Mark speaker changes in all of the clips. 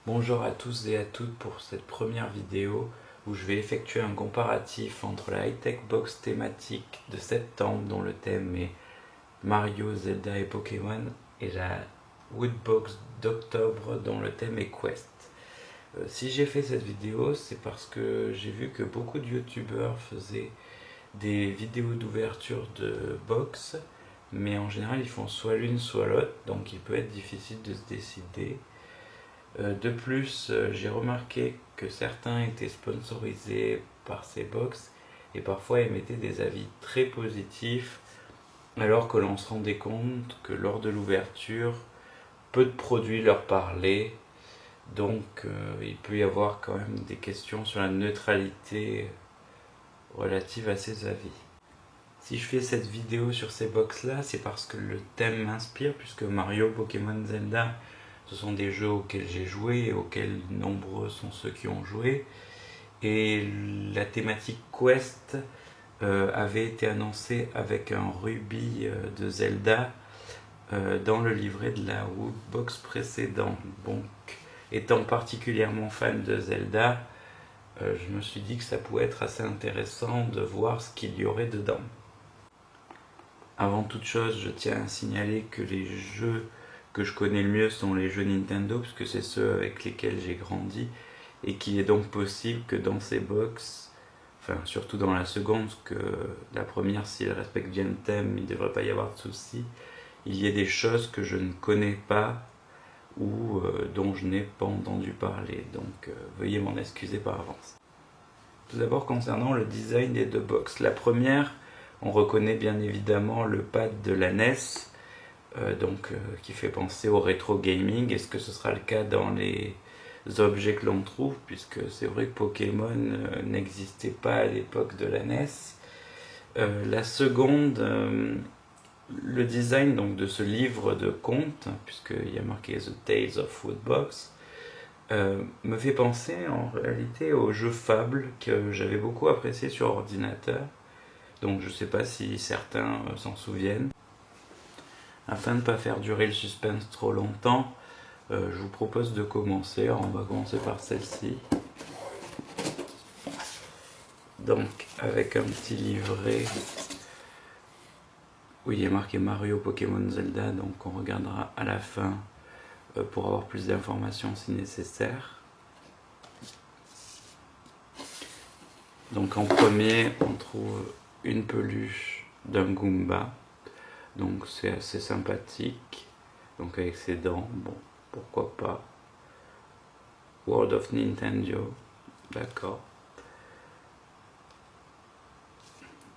Speaker 1: Bonjour à tous et à toutes pour cette première vidéo où je vais effectuer un comparatif entre la high-tech box thématique de septembre dont le thème est Mario, Zelda et Pokémon et la Woodbox d'octobre dont le thème est Quest. Si j'ai fait cette vidéo, c'est parce que j'ai vu que beaucoup de youtubeurs faisaient des vidéos d'ouverture de box, mais en général ils font soit l'une soit l'autre, donc il peut être difficile de se décider. De plus, j'ai remarqué que certains étaient sponsorisés par ces box et parfois émettaient des avis très positifs alors que l'on se rendait compte que lors de l'ouverture, peu de produits leur parlaient. Donc il peut y avoir quand même des questions sur la neutralité relative à ces avis. Si je fais cette vidéo sur ces box là, c'est parce que le thème m'inspire, puisque Mario, Pokémon, Zelda, ce sont des jeux auxquels j'ai joué et auxquels nombreux sont ceux qui ont joué. Et la thématique Quest avait été annoncée avec un rubis de Zelda dans le livret de la Woodbox précédente. Donc, étant particulièrement fan de Zelda, je me suis dit que ça pouvait être assez intéressant de voir ce qu'il y aurait dedans. Avant toute chose, je tiens à signaler que les jeux que je connais le mieux sont les jeux Nintendo, puisque c'est ceux avec lesquels j'ai grandi, et qu'il est donc possible que dans ces box, enfin surtout dans la seconde, parce que la première, si elle respecte bien le thème, il ne devrait pas y avoir de soucis, il y ait des choses que je ne connais pas ou dont je n'ai pas entendu parler, donc veuillez m'en excuser par avance. Tout d'abord concernant le design des deux box. La première, on reconnaît bien évidemment le pad de la NES, qui fait penser au rétro gaming. Est-ce que ce sera le cas dans les objets que l'on trouve, puisque c'est vrai que Pokémon n'existait pas à l'époque de la NES. La seconde, le design donc, de ce livre de contes, puisqu'il y a marqué The Tales of Woodbox, me fait penser en réalité au jeu Fable que j'avais beaucoup apprécié sur ordinateur. Donc je ne sais pas si certains s'en souviennent. Afin de ne pas faire durer le suspense trop longtemps, je vous propose de commencer. Alors, on va commencer par celle-ci. Donc avec un petit livret où il est marqué Mario, Pokémon, Zelda. Donc on regardera à la fin pour avoir plus d'informations si nécessaire. Donc en premier, on trouve une peluche d'un Goomba. Donc c'est assez sympathique. Donc avec ses dents, bon, pourquoi pas. World of Nintendo, d'accord.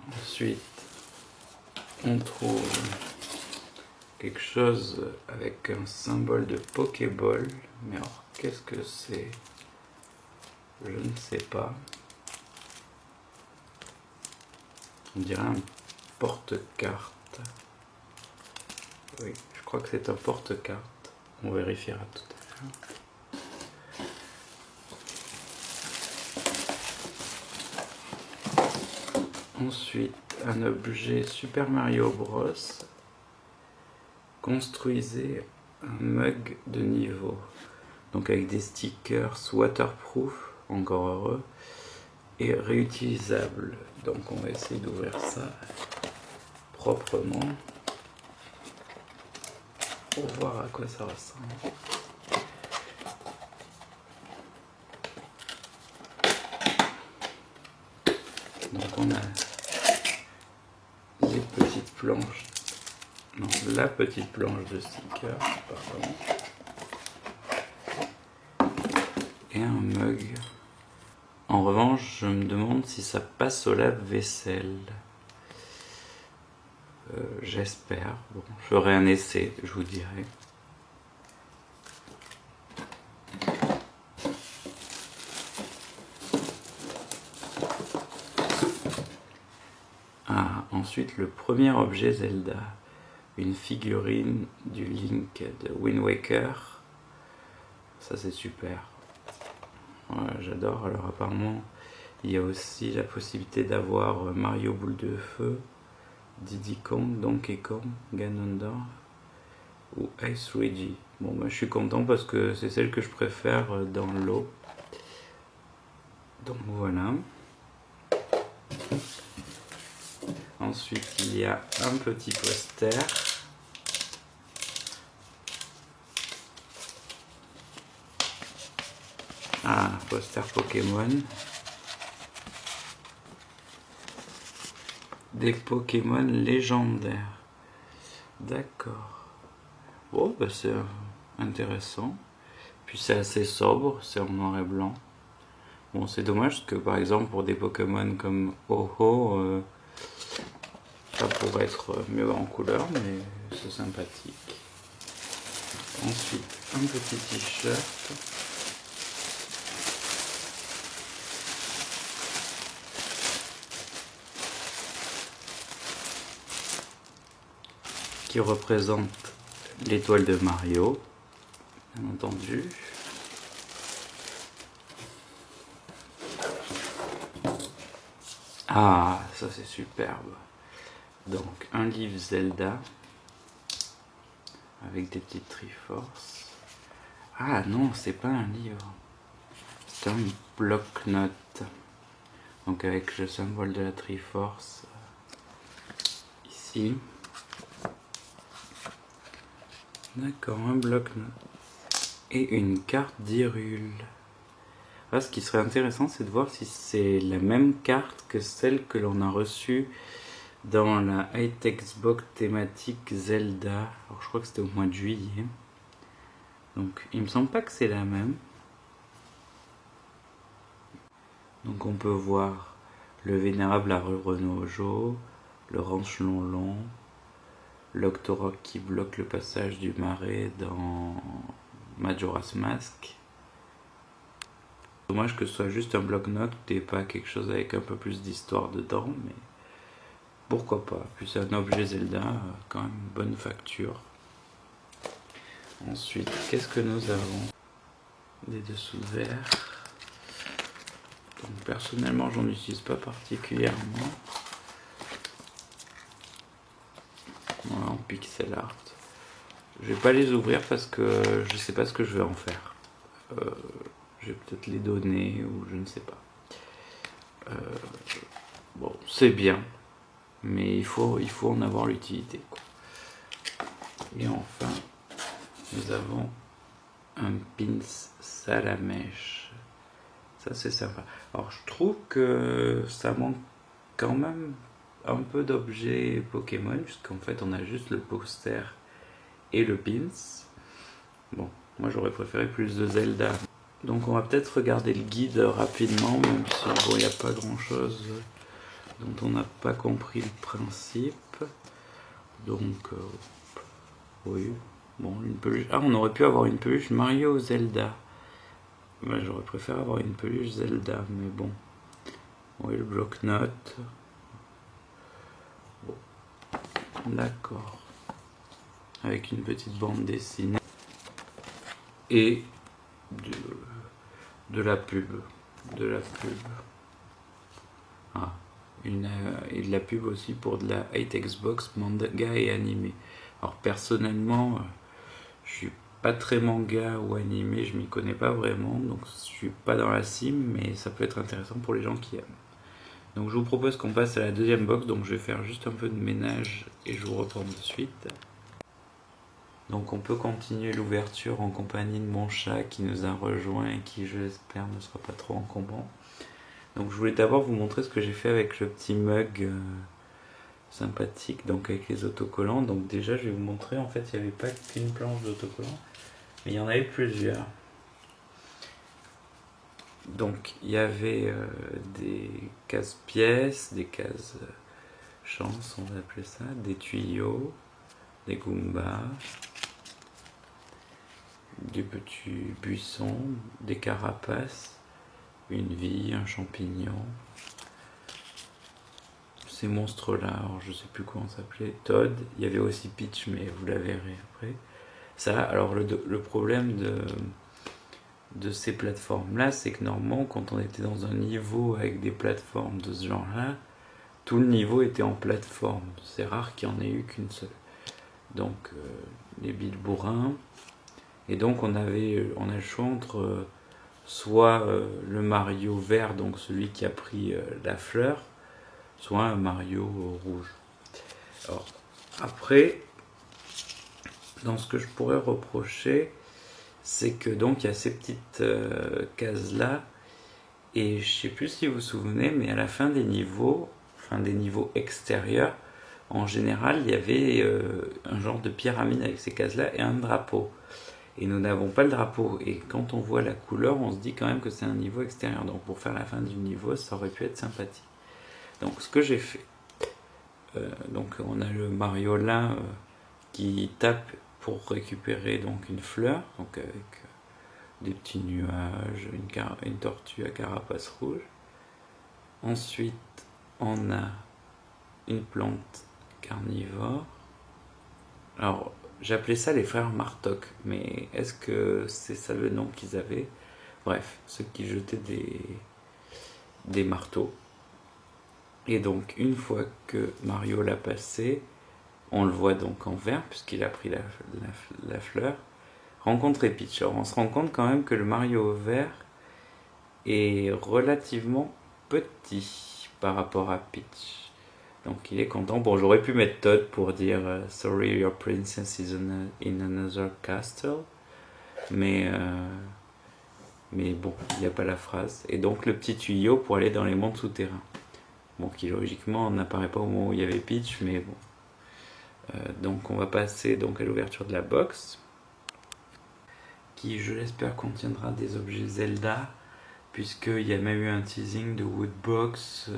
Speaker 1: Ensuite, on trouve quelque chose avec un symbole de Pokéball. Mais alors, qu'est-ce que c'est? Je ne sais pas. On dirait un porte-carte. Oui, je crois que c'est un porte-carte. On vérifiera tout à l'heure. Ensuite, un objet Super Mario Bros. Construisez un mug de niveau. Donc avec des stickers waterproof, encore heureux, et réutilisables. Donc on va essayer d'ouvrir ça proprement pour voir à quoi ça ressemble. Donc on a les petites planches, non, la petite planche de stickers, pardon, et un mug. En revanche, je me demande si ça passe au lave-vaisselle. J'espère. Bon, je ferai un essai, je vous dirai. Ah, ensuite, le premier objet Zelda. Une figurine du Link de Wind Waker. Ça, c'est super. Ouais, j'adore. Alors, apparemment, il y a aussi la possibilité d'avoir Mario Boule de Feu, Diddy Kong, Donkey Kong, Ganondorf, ou Ice Reggie. Bon, bah, je suis content parce que c'est celle que je préfère dans l'eau. Donc voilà. Ensuite, il y a un petit poster. Ah, poster Pokémon. Des Pokémon légendaires. D'accord. Bon, bah c'est intéressant. Puis c'est assez sobre, c'est en noir et blanc. Bon, c'est dommage que par exemple pour des Pokémon comme Ho-Oh, ça pourrait être mieux en couleur, mais c'est sympathique. Ensuite, un petit t-shirt. Qui représente l'étoile de Mario, bien entendu. Ah, ça c'est superbe. Donc, un livre Zelda avec des petites Triforce. Ah non, c'est pas un livre. C'est un bloc-notes. Donc avec le symbole de la Triforce ici. D'accord, un bloc-notes. Et une carte d'Hyrule. Ah, ce qui serait intéressant, c'est de voir si c'est la même carte que celle que l'on a reçue dans la High-Tech Box thématique Zelda. Alors je crois que c'était au mois de juillet. Donc il me semble pas que c'est la même. Donc on peut voir le vénérable Renojo, le ranch long, l'Octorok qui bloque le passage du marais dans Majora's Mask. Dommage que ce soit juste un bloc-notes et pas quelque chose avec un peu plus d'histoire dedans, mais pourquoi pas. Puis c'est un objet Zelda, quand même une bonne facture. Ensuite, qu'est-ce que nous avons? Des dessous verts. Donc personnellement, j'en utilise pas particulièrement. Voilà, en pixel art. Je vais pas les ouvrir parce que je sais pas ce que je vais en faire. Je vais peut-être les donner ou je ne sais pas. Bon, c'est bien, mais il faut en avoir l'utilité. Et enfin, nous avons un pins Salamèche. Ça c'est sympa. Alors je trouve que ça manque quand même un peu d'objets Pokémon, puisqu'en fait on a juste le poster et le pins. Bon, moi j'aurais préféré plus de Zelda. Donc on va peut-être regarder le guide rapidement, même si bon, il n'y a pas grand chose dont on n'a pas compris le principe. Donc oui, bon, une peluche. Ah, on aurait pu avoir une peluche Mario ou Zelda. Ben, j'aurais préféré avoir une peluche Zelda, mais bon. Oui, le bloc-notes. Bon. D'accord. Avec une petite bande dessinée. Et de la pub. De la pub. Ah. Et de la pub aussi pour de la High-Tech Box manga et animé. Alors personnellement, je suis pas très manga ou animé, je m'y connais pas vraiment, donc je suis pas dans la cime, mais ça peut être intéressant pour les gens qui aiment. Donc je vous propose qu'on passe à la deuxième box, donc je vais faire juste un peu de ménage et je vous reprends de suite. Donc on peut continuer l'ouverture en compagnie de mon chat qui nous a rejoint et qui, je l'espère, ne sera pas trop encombrant. Donc je voulais d'abord vous montrer ce que j'ai fait avec le petit mug sympathique, donc avec les autocollants. Donc déjà je vais vous montrer, en fait il n'y avait pas qu'une planche d'autocollants, mais il y en avait plusieurs. Donc il y avait des cases-pièces, des cases chance, on va appeler ça, des tuyaux, des Goombas, des petits buissons, des carapaces, une vie, un champignon. Ces monstres-là, alors je sais plus comment ça s'appelait, Todd, il y avait aussi Peach, mais vous la verrez après. Ça, alors le problème de ces plateformes-là, c'est que normalement, quand on était dans un niveau avec des plateformes de ce genre-là, tout le niveau était en plateforme. C'est rare qu'il n'y en ait eu qu'une seule. donc les billes bourrins. Et donc on a le choix entre soit le Mario vert, donc celui qui a pris la fleur, soit un Mario rouge. Alors après, dans ce que je pourrais reprocher, c'est que donc il y a ces petites cases là, et je sais plus si vous vous souvenez, mais à la fin des niveaux extérieurs, en général il y avait un genre de pyramide avec ces cases là et un drapeau. Et nous n'avons pas le drapeau, et quand on voit la couleur, on se dit quand même que c'est un niveau extérieur. Donc pour faire la fin du niveau, ça aurait pu être sympathique. Donc ce que j'ai fait, donc on a le Mario là qui tape pour récupérer donc une fleur, donc avec des petits nuages, une tortue à carapace rouge. Ensuite, on a une plante carnivore. Alors, j'appelais ça les frères Martok, mais est-ce que c'est ça le nom qu'ils avaient? Bref, ceux qui jetaient des marteaux. Et donc, une fois que Mario l'a passé, on le voit donc en vert, puisqu'il a pris la fleur. Rencontrer Peach. Alors, on se rend compte quand même que le Mario vert est relativement petit par rapport à Peach. Donc il est content. Bon, j'aurais pu mettre Todd pour dire Sorry, your princess is in another castle. Mais bon, il n'y a pas la phrase. Et donc le petit tuyau pour aller dans les mondes souterrains. Bon, qui logiquement n'apparaît pas au moment où il y avait Peach, mais bon. Donc on va passer donc à l'ouverture de la box, qui je l'espère contiendra des objets Zelda, puisqu'il y a même eu un teasing de Woodbox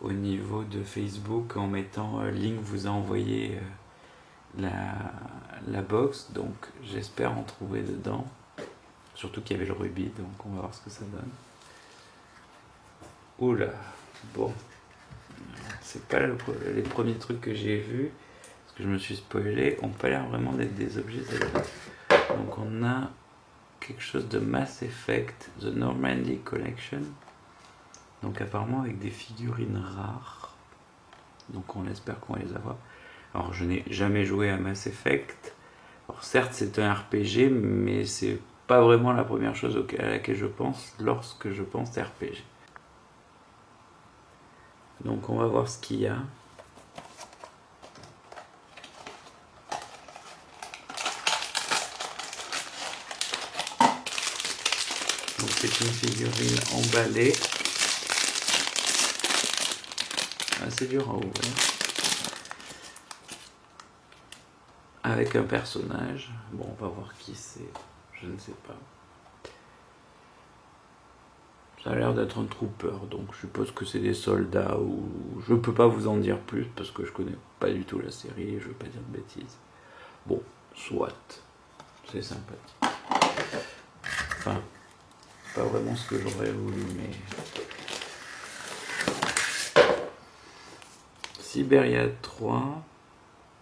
Speaker 1: au niveau de Facebook en mettant Link vous a envoyé la box, donc j'espère en trouver dedans, surtout qu'il y avait le rubis, donc on va voir ce que ça donne. Oula, bon, c'est pas les premiers trucs que j'ai vus, parce que je me suis spoilé, ont pas l'air vraiment d'être des objets Zelda. Donc on a quelque chose de Mass Effect, The Normandy Collection, donc apparemment avec des figurines rares, donc on espère qu'on va les avoir. Alors je n'ai jamais joué à Mass Effect, alors certes c'est un RPG, mais c'est pas vraiment la première chose à laquelle je pense lorsque je pense RPG. Donc on va voir ce qu'il y a. Donc c'est une figurine emballée. Assez dur à ouvrir. Avec un personnage. Bon, on va voir qui c'est. Je ne sais pas. Ça a l'air d'être un trooper, donc je suppose que c'est des soldats ou... Je peux pas vous en dire plus parce que je connais pas du tout la série et je veux pas dire de bêtises. Bon, soit. C'est sympathique. Enfin, pas vraiment ce que j'aurais voulu, mais... Siberia 3,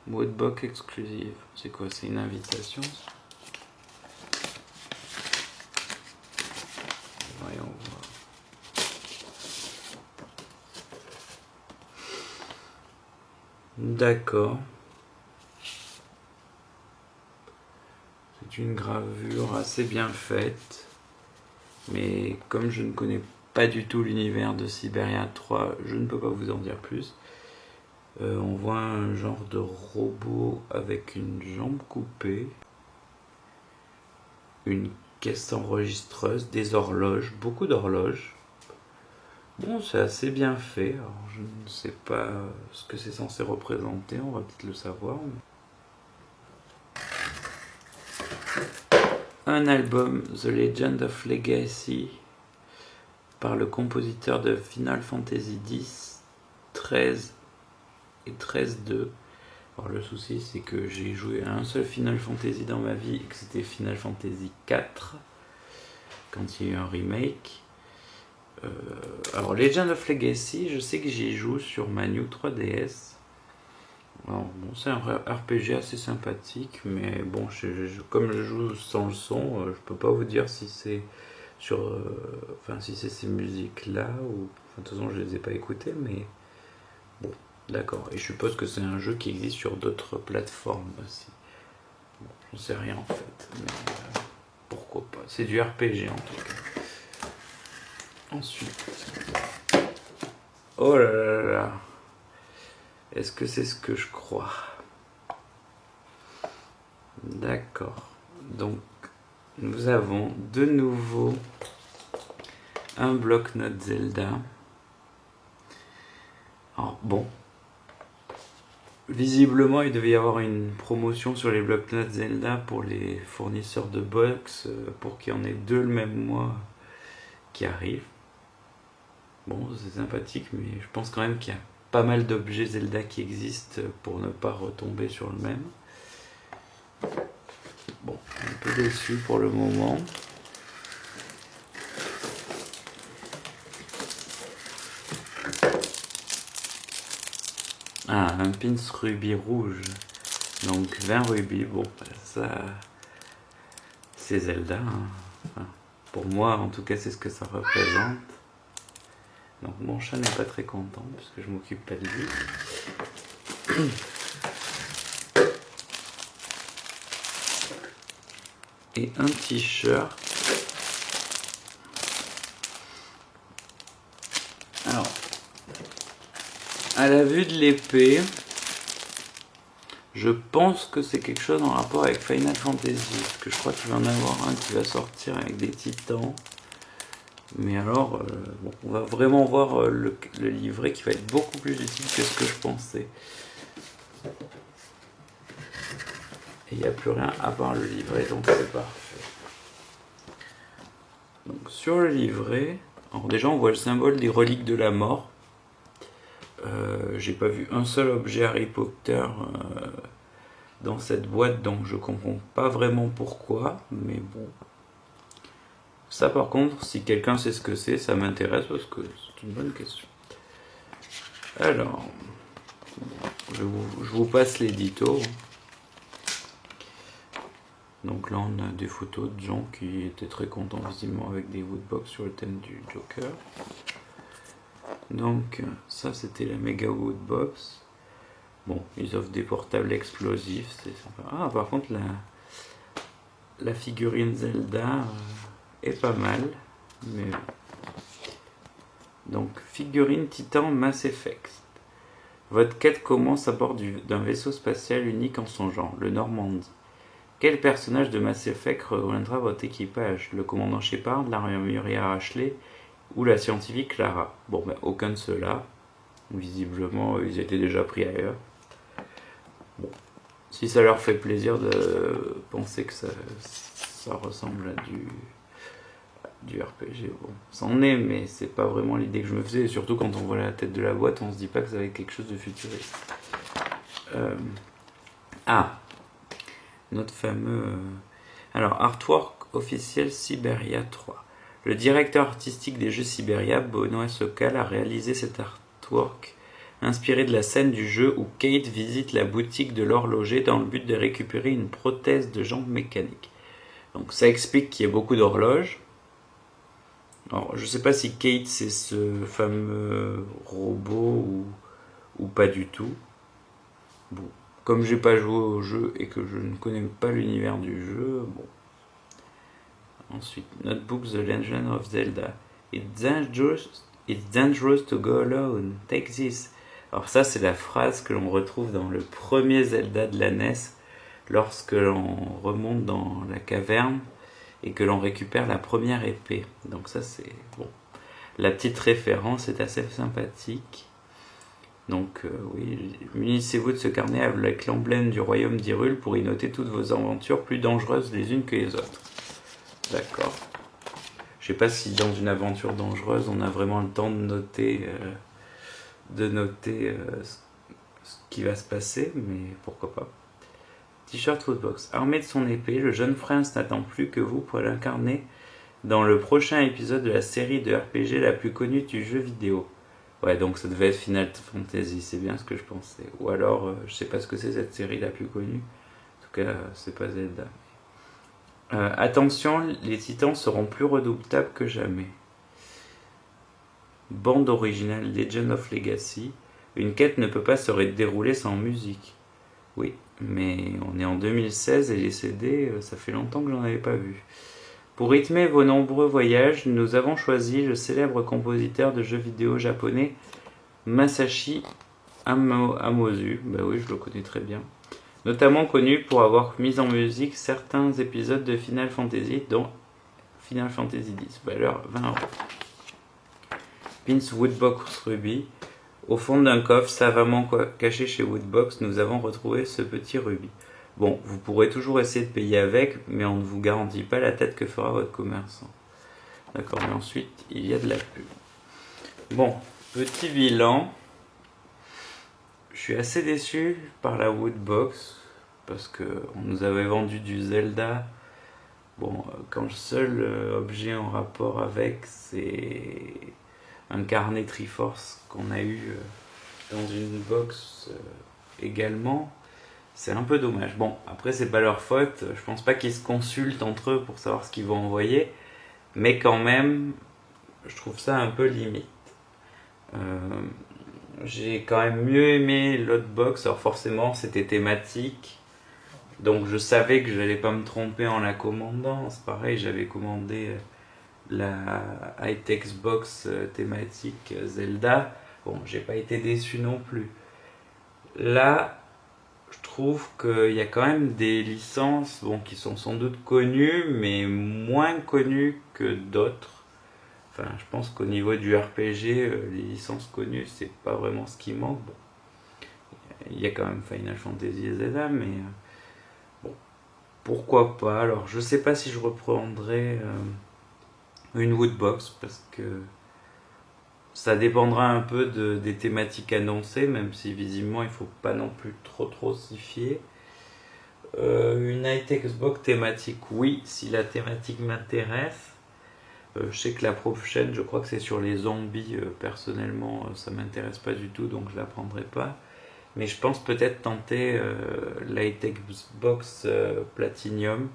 Speaker 1: Woodbox exclusive. C'est quoi? C'est une invitation? Voyons voir. D'accord. C'est une gravure assez bien faite. Mais comme je ne connais pas du tout l'univers de Siberia 3, je ne peux pas vous en dire plus. On voit un genre de robot avec une jambe coupée, une caisse enregistreuse, des horloges, beaucoup d'horloges. Bon, c'est assez bien fait. Alors, je ne sais pas ce que c'est censé représenter, on va peut-être le savoir. Un album, The Legend of Legacy, par le compositeur de Final Fantasy X, 13 et 13-2. Alors le souci c'est que j'ai joué à un seul Final Fantasy dans ma vie et que c'était Final Fantasy 4 quand il y a eu un remake. Alors Legend of Legacy, je sais que j'y joue sur ma New 3DS. Alors bon, c'est un RPG assez sympathique, mais bon, comme je joue sans le son, je peux pas vous dire si c'est sur, si c'est ces musiques là ou, de toute façon je les ai pas écoutées, mais bon, D'accord, et je suppose que c'est un jeu qui existe sur d'autres plateformes aussi. Bon, j'en sais rien en fait, mais pourquoi pas. C'est du RPG en tout cas. Ensuite... Oh là là là là. Est-ce que c'est ce que je crois? D'accord. Donc, nous avons de nouveau un bloc-notes Zelda. Alors, bon. Visiblement, il devait y avoir une promotion sur les bloc-notes Zelda pour les fournisseurs de box, pour qu'il y en ait 2 le même mois qui arrivent. Bon, c'est sympathique, mais je pense quand même qu'il y a pas mal d'objets Zelda qui existent pour ne pas retomber sur le même. Bon, un peu déçu pour le moment. Ah, un pins rubis rouge. Donc 20 rubis, bon, ça... c'est Zelda. Hein. Enfin, pour moi, en tout cas, c'est ce que ça représente. Donc mon chat n'est pas très content, puisque je m'occupe pas de lui. Et un t-shirt. Alors, à la vue de l'épée, je pense que c'est quelque chose en rapport avec Final Fantasy, parce que je crois qu'il va en avoir un qui va sortir avec des titans. Mais alors, bon, on va vraiment voir le livret qui va être beaucoup plus utile que ce que je pensais. Et il n'y a plus rien à part le livret, donc c'est parfait. Donc sur le livret, alors déjà on voit le symbole des reliques de la mort. J'ai pas vu un seul objet Harry Potter dans cette boîte, donc je comprends pas vraiment pourquoi, mais bon. Ça par contre, si quelqu'un sait ce que c'est, ça m'intéresse parce que c'est une bonne question. Alors, je vous passe l'édito. Donc là on a des photos de gens qui étaient très contents visiblement avec des woodbox sur le thème du Joker. Donc ça c'était la Mega Woodbox. Bon, ils offrent des portables explosifs, c'est sympa. Ah par contre la figurine Zelda est pas mal. Mais... Donc figurine Titan Mass Effect. Votre quête commence à bord d'un vaisseau spatial unique en son genre, le Normandie. Quel personnage de Mass Effect rejoindra votre équipage? Le commandant Shepard, l'armurière Ashley ou la scientifique Clara? Bon, ben aucun de ceux-là. Visiblement, ils étaient déjà pris ailleurs. Bon. Si ça leur fait plaisir de penser que ça ressemble à du RPG, bon, c'en est, mais c'est pas vraiment l'idée que je me faisais. Et surtout, quand on voit la tête de la boîte, on se dit pas que ça va être quelque chose de futuriste. Notre fameux... Alors, artwork officiel Siberia 3. Le directeur artistique des jeux Siberia, Benoît Sokal, a réalisé cet artwork inspiré de la scène du jeu où Kate visite la boutique de l'horloger dans le but de récupérer une prothèse de jambe mécanique. Donc ça explique qu'il y a beaucoup d'horloges. Alors, je sais pas si Kate c'est ce fameux robot ou pas du tout. Bon. Comme j'ai pas joué au jeu et que je ne connais pas l'univers du jeu, bon. Ensuite, Notebook The Legend of Zelda. It's dangerous to go alone. Take this. Alors ça, c'est la phrase que l'on retrouve dans le premier Zelda de la NES, lorsque l'on remonte dans la caverne et que l'on récupère la première épée. Donc ça, c'est bon. La petite référence est assez sympathique. Donc oui, munissez-vous de ce carnet avec l'emblème du royaume d'Hyrule pour y noter toutes vos aventures plus dangereuses les unes que les autres. D'accord. Je sais pas si dans une aventure dangereuse on a vraiment le temps de noter ce qui va se passer, mais pourquoi pas. T-shirt Footbox. Armé de son épée, le jeune prince n'attend plus que vous pour l'incarner dans le prochain épisode de la série de RPG la plus connue du jeu vidéo. Ouais, donc ça devait être Final Fantasy, c'est bien ce que je pensais. Ou alors, je sais pas ce que c'est cette série la plus connue. En tout cas, c'est pas Zelda. Attention, les titans seront plus redoutables que jamais. Bande originale Legend of Legacy. Une quête ne peut pas se dérouler sans musique. Oui, mais on est en 2016 et les CD, ça fait longtemps que j'en avais pas vu. Pour rythmer vos nombreux voyages, nous avons choisi le célèbre compositeur de jeux vidéo japonais Masashi Hamauzu. Bah oui, je le connais très bien. Notamment connu pour avoir mis en musique certains épisodes de Final Fantasy, dont Final Fantasy X, valeur 20€. Pins Woodbox Ruby. Au fond d'un coffre savamment caché chez Woodbox, nous avons retrouvé ce petit rubis. Bon, vous pourrez toujours essayer de payer avec, mais on ne vous garantit pas la tête que fera votre commerçant. D'accord, mais ensuite, il y a de la pub. Bon, petit bilan. Je suis assez déçu par la Woodbox, parce qu'on nous avait vendu du Zelda. Bon, quand le seul objet en rapport avec, c'est un carnet Triforce qu'on a eu dans une box également, c'est un peu dommage. Bon, après c'est pas leur faute, je pense pas qu'ils se consultent entre eux pour savoir ce qu'ils vont envoyer, mais quand même, je trouve ça un peu limite. J'ai quand même mieux aimé l'autre box, alors forcément c'était thématique, donc je savais que j'allais pas me tromper en la commandant. C'est pareil, j'avais commandé la high-tech box thématique Zelda. Bon, j'ai pas été déçu non plus. Là, je trouve qu'il y a quand même des licences bon, qui sont sans doute connues, mais moins connues que d'autres. Enfin, je pense qu'au niveau du RPG, les licences connues, c'est pas vraiment ce qui manque. Bon, il y a quand même Final Fantasy et Zelda, mais bon, pourquoi pas. Alors, je sais pas si je reprendrai une Woodbox parce que ça dépendra un peu des thématiques annoncées, même si visiblement il faut pas non plus trop s'y fier. Une high-tech box thématique, oui, si la thématique m'intéresse. Je sais que la prochaine, je crois que c'est sur les zombies. Personnellement, ça m'intéresse pas du tout, donc je la prendrai pas. Mais je pense peut-être tenter l'high-tech box Platinum,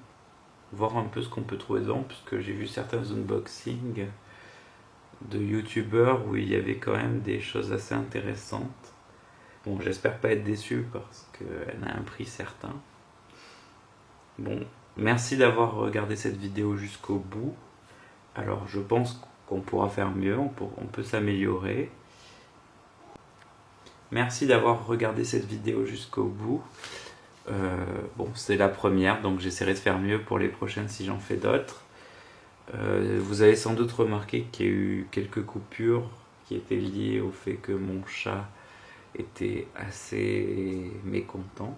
Speaker 1: voir un peu ce qu'on peut trouver dedans, puisque j'ai vu certains unboxings de youtubeurs où il y avait quand même des choses assez intéressantes. Bon, j'espère pas être déçu parce qu'elle a un prix certain. Bon, merci d'avoir regardé cette vidéo jusqu'au bout. Alors je pense qu'on pourra faire mieux, on peut s'améliorer. Merci d'avoir regardé cette vidéo jusqu'au bout. Bon, c'est la première, donc j'essaierai de faire mieux pour les prochaines si j'en fais d'autres. Vous avez sans doute remarqué qu'il y a eu quelques coupures qui étaient liées au fait que mon chat était assez mécontent.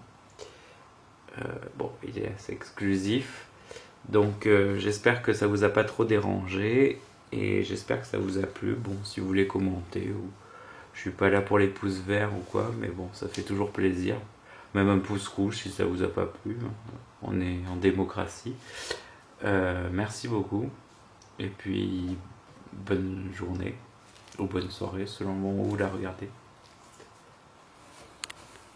Speaker 1: Bon, il est assez exclusif. Donc j'espère que ça vous a pas trop dérangé et j'espère que ça vous a plu. Bon, si vous voulez commenter, ou je suis pas là pour les pouces verts ou quoi, mais bon, ça fait toujours plaisir. Même un pouce rouge si ça vous a pas plu. On est en démocratie. Merci beaucoup. Et puis bonne journée ou bonne soirée selon le moment où vous la regardez.